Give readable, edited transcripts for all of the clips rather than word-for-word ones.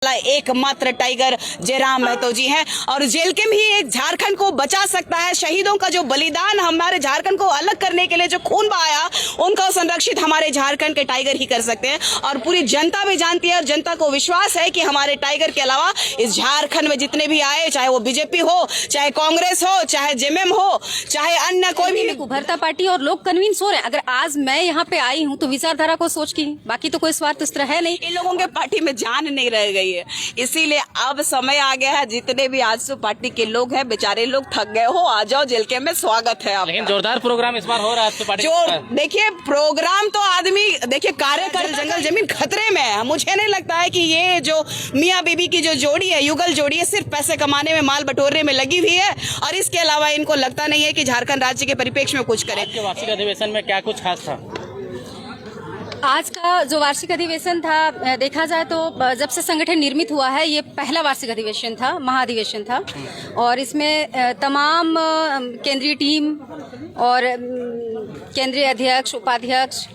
एकमात्र टाइगर जयराम महतो जी हैं और जेलकेम ही एक झारखंड को बचा सकता है। शहीदों का जो बलिदान हमारे झारखंड को अलग करने के लिए जो खून बहाया, उनका संरक्षित हमारे झारखंड के टाइगर ही कर सकते हैं। और पूरी जनता भी जानती है और जनता को विश्वास है कि हमारे टाइगर के अलावा इस झारखंड में जितने भी आए, चाहे वो बीजेपी हो, चाहे कांग्रेस हो, चाहे जेएमएम हो, चाहे अन्य कोई भी उभरता पार्टी और लोग कन्विंस हो रहे हैं। अगर आज मैं यहाँ पे आई हूँ तो विचारधारा को सोच की, बाकी तो कोई स्वार्थ इस तरह है नहीं। इन लोगों के पार्टी में जान नहीं रह गई है, इसीलिए अब समय आ गया है। जितने भी आजसू पार्टी के लोग हैं, बेचारे लोग थक गए हो, आ जाओ जेलकेम में, स्वागत है आपका। लेकिन जोरदार प्रोग्राम इस बार हो रहा है आजसू पार्टी जो देखिए प्रोग्राम तो आदमी देखिए कार्यकर्ता जंगल जमीन खतरे में है। मुझे नहीं लगता है कि ये जो मियाँ बीबी की जो जोड़ी है, युगल जोड़ी है, सिर्फ पैसे कमाने में, माल बटोरने में लगी हुई है और इसके अलावा इनको लगता नहीं है कि झारखंड राज्य के परिप्रेक्ष्य में कुछ करें। वार्षिक अधिवेशन में क्या कुछ खास था? आज का जो वार्षिक अधिवेशन था, देखा जाए तो जब से संगठन निर्मित हुआ है, ये पहला वार्षिक अधिवेशन था, महाधिवेशन था। और इसमें तमाम केंद्रीय टीम और केंद्रीय अध्यक्ष, उपाध्यक्ष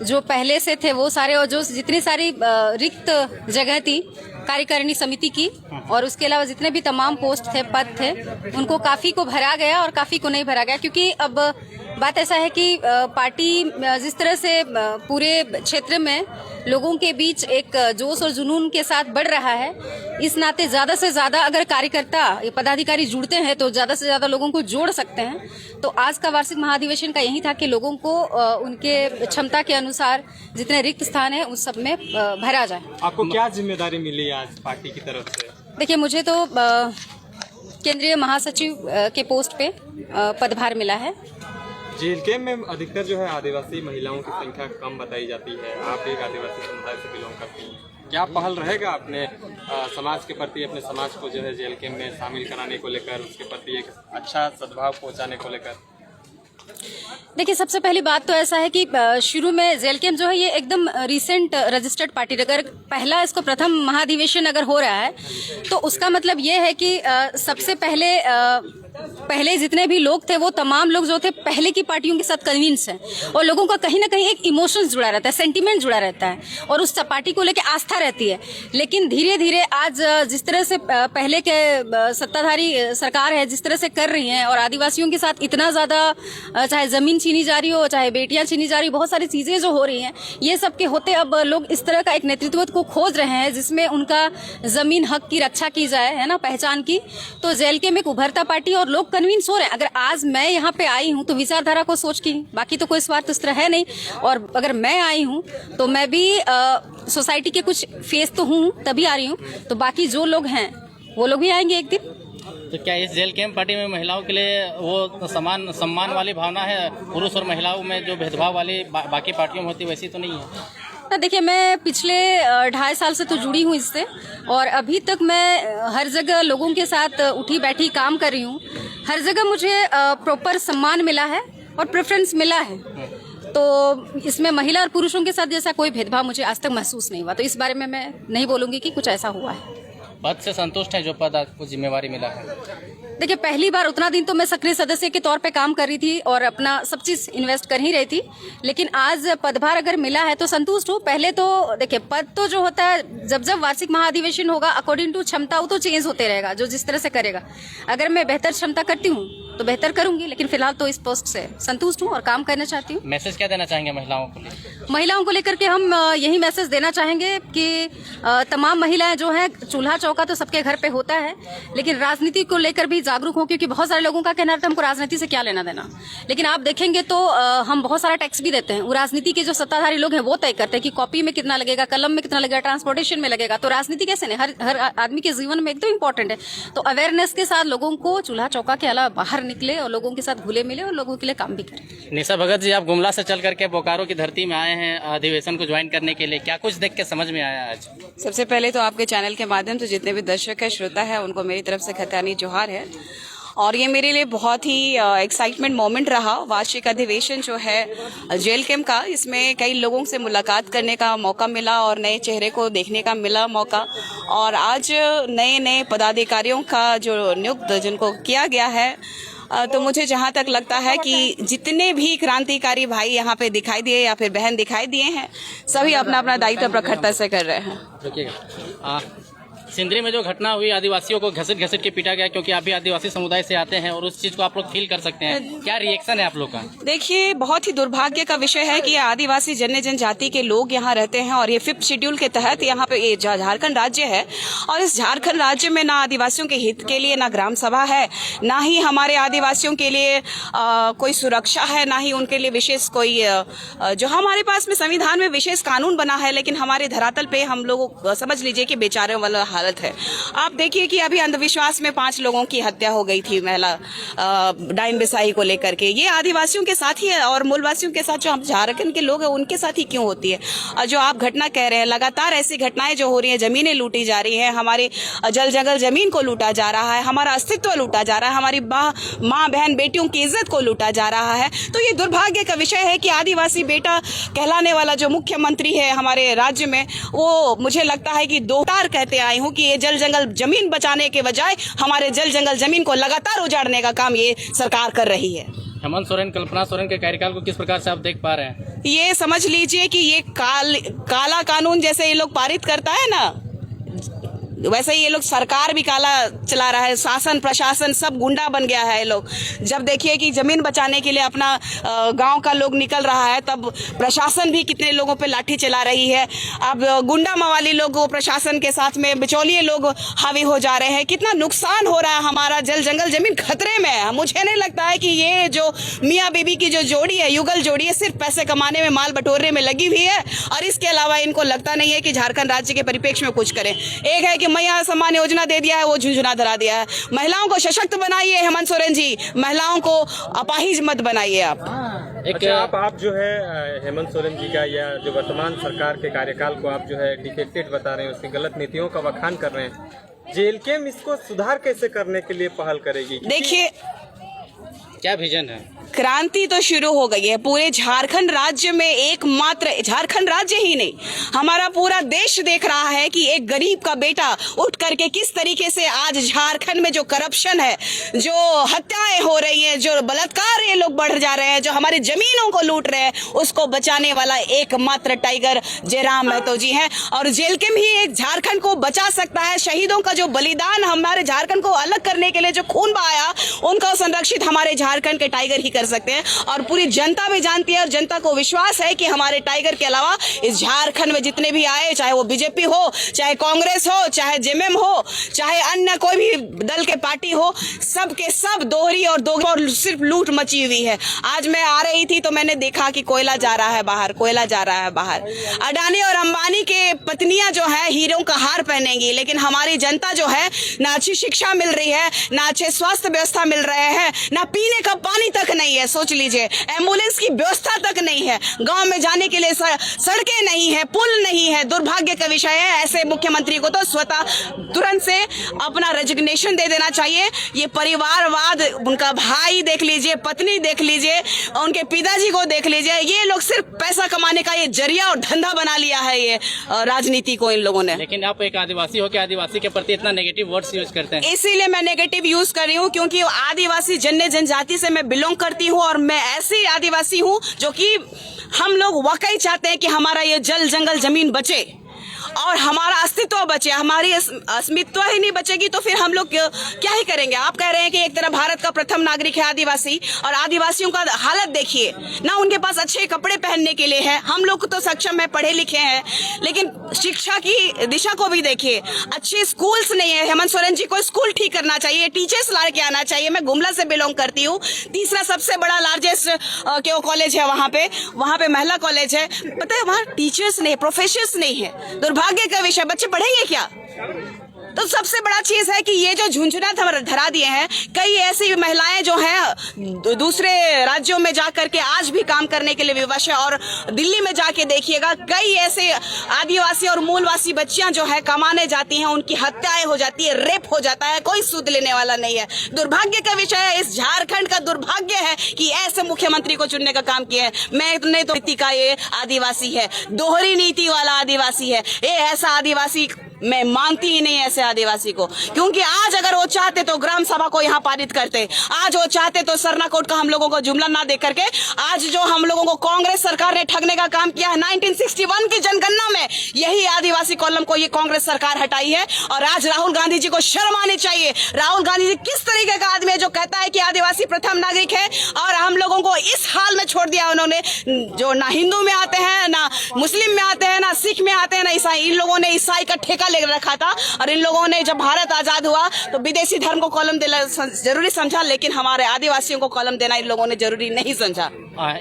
जो पहले से थे वो सारे, और जो जितनी सारी रिक्त जगह थी कार्यकारिणी समिति की, और उसके अलावा जितने भी तमाम पोस्ट थे, पद थे, उनको काफी को भरा गया और काफी को नहीं भरा गया। क्योंकि अब बात ऐसा है कि पार्टी जिस तरह से पूरे क्षेत्र में लोगों के बीच एक जोश और जुनून के साथ बढ़ रहा है, इस नाते ज्यादा से ज्यादा अगर कार्यकर्ता, पदाधिकारी जुड़ते हैं तो ज्यादा से ज्यादा लोगों को जोड़ सकते हैं। तो आज का वार्षिक महाधिवेशन का यही था कि लोगों को उनके क्षमता के अनुसार जितने रिक्त स्थान है उस सब में भरा जाए। आपको क्या जिम्मेदारी मिली आज पार्टी की तरफ से? देखिए, मुझे तो केंद्रीय महासचिव के पोस्ट पे पदभार मिला है। जेलकेम में अधिकतर जो है आदिवासी महिलाओं की संख्या कम बताई जाती है। आप एक आदिवासी समुदाय से बिलोंग करती हैं, क्या पहल रहेगा अपने समाज के प्रति, अपने समाज को जो है जेलकेम में शामिल कराने को लेकर, उसके प्रति एक अच्छा सद्भाव पहुंचाने को लेकर? देखिए, सबसे पहली बात तो ऐसा है कि शुरू में जेलकेम जो है ये एकदम रिसेंट रजिस्टर्ड पार्टी, अगर पहला इसको प्रथम महाधिवेशन अगर हो रहा है तो उसका मतलब ये है कि सबसे पहले जितने भी लोग थे वो तमाम लोग जो थे पहले की पार्टियों के साथ कन्विंस हैं, और लोगों का कहीं ना कहीं एक इमोशंस जुड़ा रहता है, सेंटिमेंट जुड़ा रहता है, और उस पार्टी को लेकर आस्था रहती है। लेकिन धीरे धीरे आज जिस तरह से पहले के सत्ताधारी सरकार है जिस तरह से कर रही है, और आदिवासियों के साथ इतना ज्यादा चाहे जमीन छीनी जा रही हो, चाहे बेटियां छीनी जा रही, बहुत सारी चीजें जो हो रही हैं, ये सब के होते अब लोग इस तरह का एक नेतृत्व को खोज रहे हैं जिसमें उनका जमीन हक की रक्षा की जाए, है ना, पहचान की। तो जेलकेम एक उभरता पार्टी और लोग कन्विंस हो रहे हैं। अगर आज मैं यहाँ पे आई हूँ तो विचारधारा को सोच की, बाकी तो कोई स्वार्थ इस तरह है नहीं। और अगर मैं आई हूँ तो मैं भी सोसाइटी के कुछ फेस तो हूँ, तभी आ रही हूँ, तो बाकी जो लोग हैं वो लोग भी आएंगे एक दिन। तो क्या इस जेलकेम पार्टी में महिलाओं के लिए वो समान सम्मान वाली भावना है? पुरुष और महिलाओं में जो भेदभाव वाली बाकी पार्टियों में होती वैसी तो नहीं है? देखिए, मैं पिछले 2.5 साल से तो जुड़ी हूँ इससे, और अभी तक मैं हर जगह लोगों के साथ उठी बैठी काम कर रही हूँ। हर जगह मुझे प्रॉपर सम्मान मिला है और प्रेफरेंस मिला है। तो इसमें महिला और पुरुषों के साथ जैसा कोई भेदभाव मुझे आज तक महसूस नहीं हुआ। तो इस बारे में मैं नहीं बोलूंगी कि कुछ ऐसा हुआ है। पद से संतुष्ट है जो पद आपको जिम्मेवारी मिला है? देखिए, पहली बार उतना दिन तो मैं सक्रिय सदस्य के तौर पे काम कर रही थी और अपना सब चीज इन्वेस्ट कर ही रही थी, लेकिन आज पदभार अगर मिला है तो संतुष्ट हूँ। पहले तो देखिए, पद तो जो होता है जब जब वार्षिक महाधिवेशन होगा अकॉर्डिंग टू क्षमता वो तो चेंज होते रहेगा, जो जिस तरह से करेगा। अगर मैं बेहतर क्षमता करती हूँ तो बेहतर करूंगी, लेकिन फिलहाल तो इस पोस्ट से संतुष्ट हूँ और काम करना चाहती हूँ। मैसेज क्या देना चाहेंगे महिलाओं को लेकर? महिलाओं को लेकर के हम यही मैसेज देना चाहेंगे कि तमाम महिलाएं जो हैं, चूल्हा चौका तो सबके घर पे होता है, लेकिन राजनीति को लेकर भी जागरूक हो। क्योंकि बहुत सारे लोगों का कहना था हमको राजनीति से क्या लेना देना, लेकिन आप देखेंगे तो हम बहुत सारा टैक्स भी देते हैं। वो राजनीति के जो सत्ताधारी लोग हैं वो तय करते हैं कि कॉपी में कितना लगेगा, कलम में कितना लगेगा, ट्रांसपोर्टेशन में लगेगा। तो राजनीति कैसे नहीं, हर आदमी के जीवन में एकदम इंपॉर्टेंट है। तो अवेयरनेस के साथ लोगों को चूल्हा चौका के अलावा बाहर निकले और लोगों के साथ घुले मिले और लोगों के लिए काम भी करें। निशा भगत जी, आप गुमला से चल करके बोकारो की धरती में आए हैं अधिवेशन को ज्वाइन करने के लिए, क्या कुछ देख के समझ में आया आज? सबसे पहले तो आपके चैनल के माध्यम से जितने भी दर्शक है, श्रोता है, उनको मेरी तरफ से खतानी जोहार है। और ये मेरे लिए बहुत ही एक्साइटमेंट मोमेंट रहा। वार्षिक अधिवेशन जो है जेलकेम का, इसमें कई लोगों से मुलाकात करने का मौका मिला और नए चेहरे को देखने का मिला मौका। और आज नए नए पदाधिकारियों का जो नियुक्त जिनको किया गया है, तो मुझे जहाँ तक लगता है कि जितने भी क्रांतिकारी भाई यहाँ पे दिखाई दिए या फिर बहन दिखाई दिए हैं, सभी अपना अपना दायित्व प्रखरता से कर रहे हैं। सिंदरी में जो घटना हुई, आदिवासियों को घसीट घसीट के पीटा गया, क्योंकि आप भी आदिवासी समुदाय से आते हैं और उस चीज को आप लोग फील कर सकते हैं, क्या रिएक्शन है आप लोग का? देखिए, बहुत ही दुर्भाग्य का विषय है कि आदिवासी जनजाति के लोग यहाँ रहते हैं और ये 5th शेड्यूल के तहत यहाँ पे ये झारखंड राज्य है और इस झारखंड राज्य में ना आदिवासियों के हित के लिए ना ग्राम सभा है, ना ही हमारे आदिवासियों के लिए कोई सुरक्षा है, ना ही उनके लिए विशेष कोई जो हमारे पास में संविधान में विशेष कानून बना है, लेकिन हमारे धरातल पे हम लोग समझ लीजिए कि बेचारों वाला हालत है। आप देखिए कि अभी अंधविश्वास में 5 लोगों की हत्या हो गई थी महिला डाइन बिसाई को लेकर के। ये आदिवासियों के साथ ही है और मूलवासियों के साथ जो हम झारखंड के लोग हैं उनके साथ ही क्यों होती है? और जो आप घटना कह रहे हैं, लगातार ऐसी घटनाएं जो हो रही है, जमीनें लूटी जा रही है, हमारी जल जंगल जमीन को लूटा जा रहा है, हमारा अस्तित्व लूटा जा रहा है, हमारी माँ बहन बेटियों की इज्जत को लूटा जा रहा है। तो ये दुर्भाग्य का विषय है कि आदिवासी बेटा कहलाने वाला जो मुख्यमंत्री है हमारे राज्य में, वो मुझे लगता है कि दोटार कहते आई हूँ कि ये जल जंगल जमीन बचाने के बजाय हमारे जल जंगल जमीन को लगातार उजाड़ने का काम ये सरकार कर रही है। हेमंत सोरेन, कल्पना सोरेन के कार्यकाल को किस प्रकार से आप देख पा रहे हैं? ये समझ लीजिए कि ये काला कानून जैसे ये लोग पारित करता है ना, वैसे ही ये लोग सरकार भी काला चला रहा है, शासन प्रशासन सब गुंडा बन गया है ये लोग। जब देखिए कि जमीन बचाने के लिए अपना गांव का लोग निकल रहा है, तब प्रशासन भी कितने लोगों पे लाठी चला रही है। अब गुंडा मवाली लोग प्रशासन के साथ में बिचौलिए लोग हावी हो जा रहे हैं। कितना नुकसान हो रहा है, हमारा जल जंगल जमीन खतरे में है। मुझे नहीं लगता है कि ये जो मियाँ बीबी की जो जोड़ी है, युगल जोड़ी है, सिर्फ पैसे कमाने में, माल बटोरने में लगी हुई है और इसके अलावा इनको लगता नहीं है कि झारखंड राज्य के परिप्रेक्ष्य में कुछ करें। एक है कि मैया सम्मान योजना दे दिया है, वो झुंझुना धरा दिया है। महिलाओं को सशक्त बनाइए हेमंत सोरेन जी, महिलाओं को अपाहिज मत बनाइए आप। अच्छा, आप जो है हेमंत सोरेन जी का या जो वर्तमान सरकार के कार्यकाल को आप जो है डिफेक्टेड बता रहे हैं, उसकी गलत नीतियों का बखान कर रहे हैं। जेएलकेएम इसको सुधार कैसे करने के लिए पहल करेगी? देखिए, क्या विजन है? क्रांति तो शुरू हो गई है पूरे झारखंड राज्य में। एकमात्र झारखंड राज्य ही नहीं, हमारा पूरा देश देख रहा है कि एक गरीब का बेटा उठ करके किस तरीके से आज झारखंड में जो करप्शन है, जो हत्याएं हो रही हैं, जो बलात्कार ये लोग बढ़ जा रहे हैं, जो हमारी जमीनों को लूट रहे हैं, उसको बचाने वाला एकमात्र टाइगर जयराम महतो जी हैं। और जेएलकेएम ही एक झारखंड को बचा सकता है। शहीदों का जो बलिदान, हमारे झारखंड को अलग करने के लिए जो खून बहाया, उनका संरक्षित हमारे झारखंड के टाइगर ही कर सकते हैं। और पूरी जनता भी जानती है और जनता को विश्वास है कि हमारे टाइगर के अलावा इस झारखंड में जितने भी आए, चाहे वो बीजेपी हो, चाहे कांग्रेस हो, चाहे जेएमएम हो, चाहे अन्य कोई भी दल के पार्टी हो, सब के सब दोहरी और सिर्फ लूट मची हुई है। आज मैं आ रही थी तो मैंने देखा कि कोयला जा रहा है बाहर, कोयला जा रहा है बाहर। अडानी और अंबानी के पत्नियां जो है हीरों का हार पहनेंगी, लेकिन हमारी जनता जो है ना अच्छी शिक्षा मिल रही है, ना अच्छे स्वास्थ्य व्यवस्था मिल रहे हैं, ना पीने का पानी तक नहीं है। सोच लीजिए, एम्बुलेंस की व्यवस्था तक नहीं है, गांव में जाने के लिए सड़कें नहीं है, पुल नहीं है। दुर्भाग्य का विषय है। ऐसे मुख्यमंत्री को तो स्वतः तुरंत से अपना रेजिग्नेशन दे देना चाहिए। ये परिवारवाद, उनका भाई देख लीजिए, पत्नी देख लीजिए, उनके पिताजी को देख लीजिए, ये लोग सिर्फ पैसा कमाने का ये जरिया और धंधा बना लिया है ये राजनीति को इन लोगों ने। लेकिन आप एक आदिवासी हो के आदिवासी के प्रति इतना नेगेटिव वर्ड्स यूज करते हैं। इसीलिए मैं नेगेटिव यूज कर रही हूँ, क्योंकि आदिवासी जनजाति से मैं बिलोंग करती हूँ और मैं ऐसी आदिवासी हूँ जो कि हम लोग वाकई चाहते हैं कि हमारा ये जल जंगल जमीन बचे और हमारा अस्तित्व बचे। हमारी अस्मित्व ही नहीं बचेगी तो फिर हम लोग क्या ही करेंगे? आप कह रहे हैं कि एक तरह भारत का प्रथम नागरिक है आदिवासी, और आदिवासियों का हालत देखिए ना, उनके पास अच्छे कपड़े पहनने के लिए है। हम लोग तो सक्षम है, पढ़े लिखे हैं, लेकिन शिक्षा की दिशा को भी देखिए, अच्छे स्कूल्स नहीं है। हेमंत सोरेन जी को स्कूल ठीक करना चाहिए, टीचर्स ला के आना चाहिए। मैं गुमला से बिलोंग करती हूँ, तीसरा सबसे बड़ा लार्जेस्ट कॉलेज है वहाँ पे महिला कॉलेज है। पता है, वहाँ टीचर्स नहीं, प्रोफेसर्स नहीं है। दुर्भाग्य का विषय, बच्चे पढ़ेंगे क्या? तो सबसे बड़ा चीज है कि ये जो झुंझुना धरा दिए हैं, कई ऐसी महिलाएं जो हैं दूसरे राज्यों में जाकर के आज भी काम करने के लिए विवश है। और दिल्ली में जाके देखिएगा, कई ऐसे आदिवासी और मूलवासी बच्चियां जो है कमाने जाती हैं, उनकी हत्याएं हो जाती है, रेप हो जाता है, कोई सूद लेने वाला नहीं है। दुर्भाग्य का विषय है, इस झारखंड का दुर्भाग्य है कि ऐसे मुख्यमंत्री को चुनने का काम किया है। मैं तो नीति का ये आदिवासी है, दोहरी नीति वाला आदिवासी है। ये ऐसा आदिवासी मैं मानती ही नहीं ऐसे आदिवासी को, क्योंकि आज अगर वो चाहते तो ग्राम सभा को यहाँ पारित करते, आज वो चाहते तो सरना कोट का हम लोगों को जुमला ना दे करके, आज जो हम लोगों को कांग्रेस सरकार ने ठगने का काम किया है 1961 की जनगणना में, यही आदिवासी कॉलम को ये कांग्रेस सरकार हटाई है। और आज राहुल गांधी जी को शर्म आनी चाहिए। राहुल गांधी जी किस तरीके का आदमी है जो कहता है कि आदिवासी प्रथम नागरिक है, और हम लोगों को इस हाल में छोड़ दिया उन्होंने, जो ना हिंदू में आते हैं, ना मुस्लिम में आते हैं, ना सिख में आते हैं, ना ईसाई। इन लोगों ने ईसाई का ठेका ले रखा था, और इन लोगों ने जब भारत आजाद हुआ तो विदेशी धर्म को कॉलम देना जरूरी समझा, लेकिन हमारे आदिवासियों को कॉलम देना इन लोगों ने जरूरी नहीं समझा।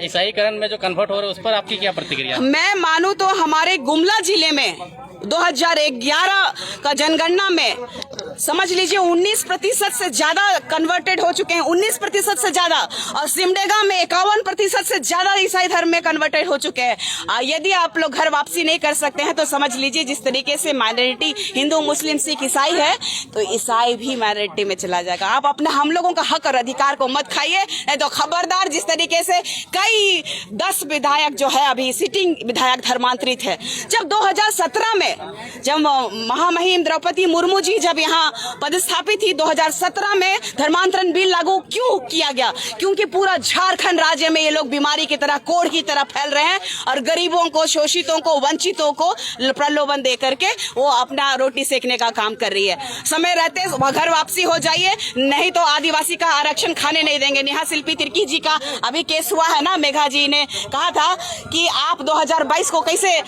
ईसाईकरण में जो कन्वर्ट हो रहे हैं उस पर आपकी क्या प्रतिक्रिया? मैं मानूं तो हमारे गुमला जिले में 2011 का जनगणना में समझ लीजिए 19% से ज्यादा कन्वर्टेड हो चुके हैं, 19% से ज्यादा, और सिमडेगा में 51% से ज्यादा ईसाई धर्म में कन्वर्टेड हो चुके हैं। यदि आप लोग घर वापसी नहीं कर सकते हैं तो समझ लीजिए जिस तरीके से माइनॉरिटी हिंदू मुस्लिम सिख ईसाई है, तो ईसाई भी माइनॉरिटी में चला जाएगा। आप अपने हम लोगों का हक और अधिकार को मत खाइए, नहीं तो खबरदार। जिस तरीके से कई 10 विधायक जो है अभी सिटिंग विधायक धर्मांतरित है। जब 2017 में जब महामहिम द्रौपदी मुर्मू जी जब यहाँ पदस्थापित थी, 2017 में धर्मांतरण बिल लागू क्यों किया गया? क्योंकि पूरा झारखंड राज्य में ये लोग बीमारी की तरह, कोढ़ की तरह फैल रहे हैं, और गरीबों को, शोषितों को, वंचितों को प्रलोभन दे करके वो अपना रोटी सेकने का काम कर रही है। समय रहते घर वापसी हो जाइए, नहीं तो आदिवासी का आरक्षण खाने नहीं देंगे। नेहा शिल्पी तिर्की जी का अभी केस हुआ है ना, मेघा जी ने कहा था कि आप 2022 को कैसे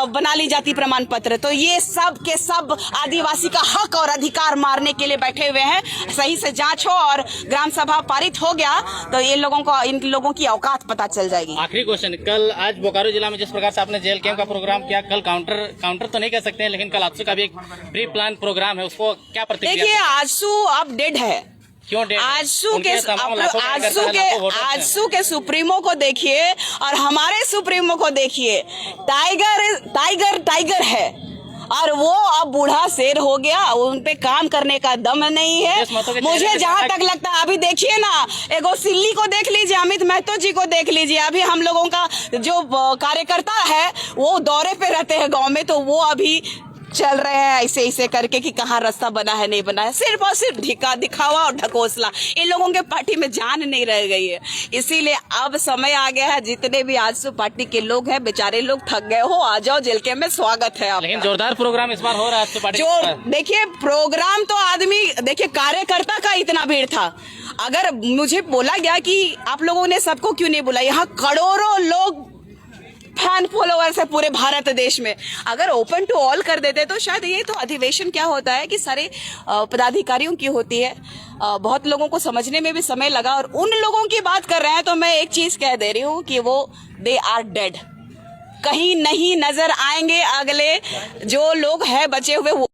बना ली जाति प्रमाण पत्र। तो ये सब के सब आदिवासी का हक और अधिकार मारने के लिए बैठे हुए हैं। सही से जांच हो और ग्राम सभा पारित हो गया तो इन लोगों की औकात पता चल जाएगी। आखिरी क्वेश्चन, कल आज बोकारो जिला में जिस प्रकार से आपने जेल कैंप का प्रोग्राम किया, कल काउंटर तो नहीं कह सकते हैं, लेकिन कल आजसू का भी एक प्री प्लान प्रोग्राम है, उसको क्या प्रतिक्रिया? देखिए आजसू अब डेड है। क्यों डेड? आजसू के सुप्रीमो को देखिए और हमारे सुप्रीमो को देखिए। टाइगर है, और वो अब बूढ़ा शेर हो गया, उन पे काम करने का दम नहीं है। मुझे जहाँ तक लगता है, अभी देखिए ना, एगो सिल्ली को देख लीजिए, अमित महतो जी को देख लीजिए। अभी हम लोगों का जो कार्यकर्ता है वो दौरे पे रहते हैं गांव में, तो वो अभी चल रहे हैं ऐसे करके कि कहाँ रास्ता बना है नहीं बना है, सिर्फ और सिर्फ दिखावा और ढकोसला। इन लोगों के पार्टी में जान नहीं रह गई है। इसीलिए अब समय आ गया है, जितने भी आजसू पार्टी के लोग हैं, बेचारे लोग थक गए हो, आ जाओ जेल कैंप में, स्वागत है आपका। लेकिन जोरदार प्रोग्राम इस बार हो रहा है आजसू पार्टी जो देखिए प्रोग्राम तो आदमी देखिए, कार्यकर्ता का इतना भीड़ था। अगर मुझे बोला गया कि आप लोगों ने सबको क्यों नहीं बुलाया, यहाँ करोड़ों लोग फैन फॉलोअर्स है पूरे भारत देश में। अगर ओपन टू ऑल कर देते तो शायद ये तो अधिवेशन क्या होता है कि सारे पदाधिकारियों की होती है। बहुत लोगों को समझने में भी समय लगा, और उन लोगों की बात कर रहे हैं तो मैं एक चीज कह दे रही हूँ कि वो दे आर डेड, कहीं नहीं नजर आएंगे। अगले जो लोग हैं बचे हुए वो